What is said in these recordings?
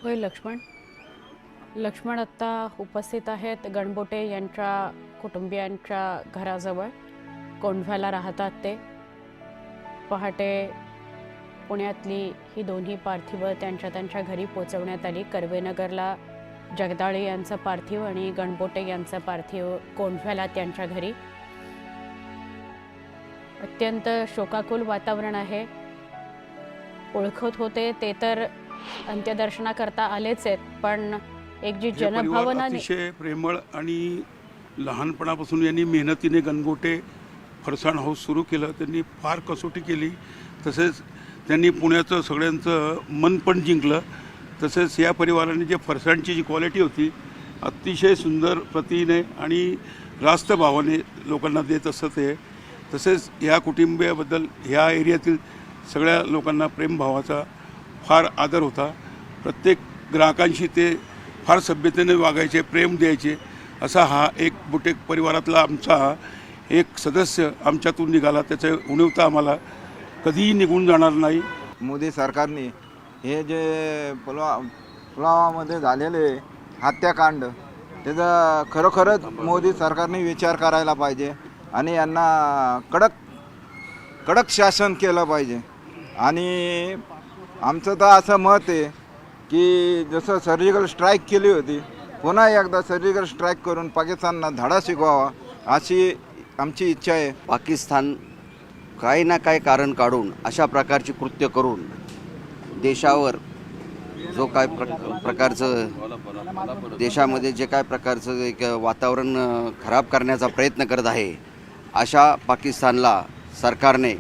होय लक्ष्मण. लक्ष्मण आत्ता उपस्थित आहेत गणबोटे यांच्या कुटुंबियांच्या घराजवळ. कोंढव्याला राहतात ते. पहाटे पुण्यातली ही दोन्ही पार्थिवं त्यांच्या घरी पोचवण्यात आली. कर्वेनगरला जगदाळे यांचं पार्थिव आणि गणबोटे यांचं पार्थिव कोंढव्याला त्यांच्या घरी. अत्यंत शोकाकुल वातावरण आहे. ओळखत होते ते तर अंत्यदर्शनाकरता आलेच आहेत, पण एक जी जनभावना अतिशय प्रेमळ आणि लहानपणापासून यांनी मेहनतीने गणगोटे फरसाण हाऊस सुरू केलं. त्यांनी फार कसोटी केली. तसेच त्यांनी पुण्याचं सगळ्यांचं मन पण जिंकलं. तसेच या परिवाराने जे फरसाणची जी क्वालिटी होती अतिशय सुंदर प्रतीने आणि रास्त भावाने लोकांना देत असतं ते. तसेच ह्या कुटुंबियाबद्दल ह्या एरियातील सगळ्या लोकांना प्रेमभावाचा फार आदर होता. प्रत्येक ग्राहकांशी ते फार सभ्यतेने वागायचे, प्रेम द्यायचे. असा हा एक बुटेक परिवारातला आमचा एक सदस्य आमच्यातून निघाला. त्याचं उणीवता आम्हाला कधीही निघून जाणार नाही. मोदी सरकारने हे जे पुलवामामध्ये झालेले हत्याकांड त्याचा खरोखरच मोदी सरकारने विचार करायला पाहिजे आणि यांना कडक शासन केलं पाहिजे. आणि आमचं तर असं मत आहे की जसं सर्जिकल स्ट्राईक केली होती, पुन्हा एकदा सर्जिकल स्ट्राईक करून पाकिस्तानला धडा शिकवावा अशी आमची इच्छा आहे. पाकिस्तान काही ना काही कारण काढून अशा प्रकारची कृत्य करून देशावर जो काय प्रकारचं देशामध्ये जे काय प्रकारचं एक वातावरण खराब करण्याचा प्रयत्न करत आहे, अशा पाकिस्तानला सरकारने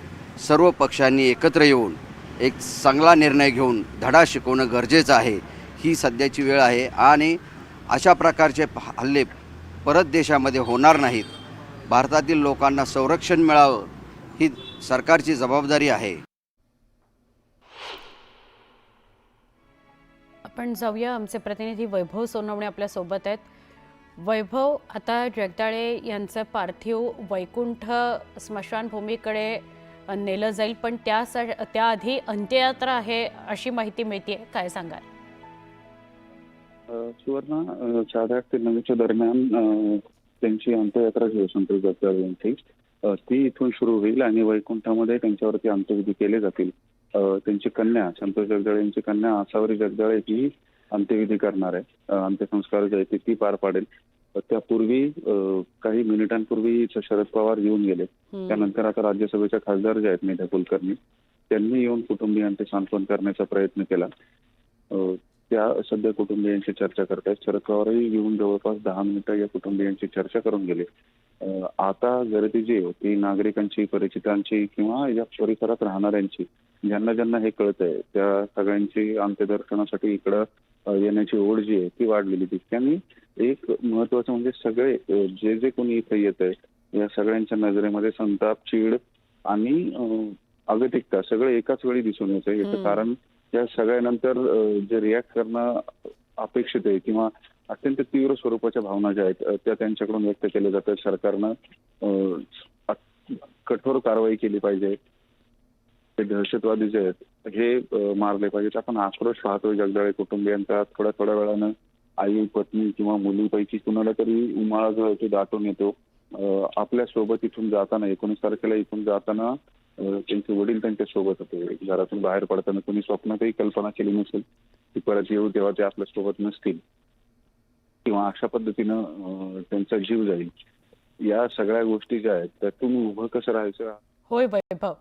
सर्व पक्षांनी एकत्र येऊन एक चांगला निर्णय घेऊन धडा शिकवणं गरजेचं आहे. ही सध्याची वेळ आहे आणि अशा प्रकारचे हल्ले परत देशामध्ये होणार नाहीत. भारतातील लोकांना संरक्षण मिळावं ही सरकारची जबाबदारी आहे. आपण जाऊया. आमचे प्रतिनिधी वैभव सोनवणे आपल्या सोबत आहेत. वैभव, आता जगदाळे यांचं पार्थिव वैकुंठ स्मशानभूमीकडे नेलं जाईल, पण त्याआधी अंत्ययात्रा आहे अशी माहिती मिळते. काय सांगाल? सुवर्णा, 8:30 ते 9च्या दरम्यान त्यांची अंत्ययात्रा जी आहे संतोष जगदाळे यांची ती इथून सुरू होईल आणि वैकुंठामध्ये त्यांच्यावरती अंत्यविधी केले जातील. त्यांची कन्या संतोष जगदाळे यांची कन्या आसावरी जगदाळे ही अंत्यविधी करणार आहे. अंत्यसंस्कार जे आहे ती पार पाडेल. त्यापूर्वी काही मिनिटांपूर्वी शरद पवार येऊन गेले. त्यानंतर आता राज्यसभेच्या खासदार जे आहेत मेधा कुलकर्णी, त्यांनी येऊन कुटुंबियांचे सांत्वन करण्याचा प्रयत्न केला. त्या सध्या कुटुंबियांशी चर्चा करतायत. शरद पवारही येऊन जवळपास 10 मिनिटं या कुटुंबियांची चर्चा करून गेले. आता गर्दी जी होती नागरिकांची, परिचितांची किंवा या परिसरात राहणाऱ्यांची, ज्यांना हे कळतंय त्या सगळ्यांची अंत्यदर्शनासाठी इकडं येण्याची ओढ जी आहे ती वाढलेली दिसते. आणि एक महत्वाचं म्हणजे सगळे जे कोणी इथे येत आहे या सगळ्यांच्या नजरेमध्ये संताप, चीड आणि अगतिकता सगळं एकाच वेळी दिसून येतं. याचं कारण या सगळ्यानंतर जे रिॲक्ट करणं अपेक्षित आहे किंवा अत्यंत तीव्र स्वरूपाच्या भावना ज्या आहेत त्या त्यांच्याकडून व्यक्त केल्या जातात. सरकारनं कठोर कारवाई केली पाहिजे. ते दहशतवादी जे आहेत हे मारले पाहिजेत. आपण आक्रोश पाहतोय जगदाळे कुटुंबियांचा. थोड्या वेळानं आई, पत्नी किंवा मुलीपैकी कुणाला तरी उमाळा जो आहे तो दाटून येतो. आपल्या सोबत इथून जाताना 19 तारखेला इथून जाताना त्यांचे वडील त्यांच्या सोबत होते. घरातून बाहेर पडताना कोणी स्वप्नातही कल्पना केली नसेल की परत येऊ तेव्हा ते आपल्या सोबत नसतील किंवा अशा पद्धतीनं त्यांचा जीव जाईल. या सगळ्या गोष्टी ज्या आहेत त्यातून उभं कसं राहायचं. होय वैभव.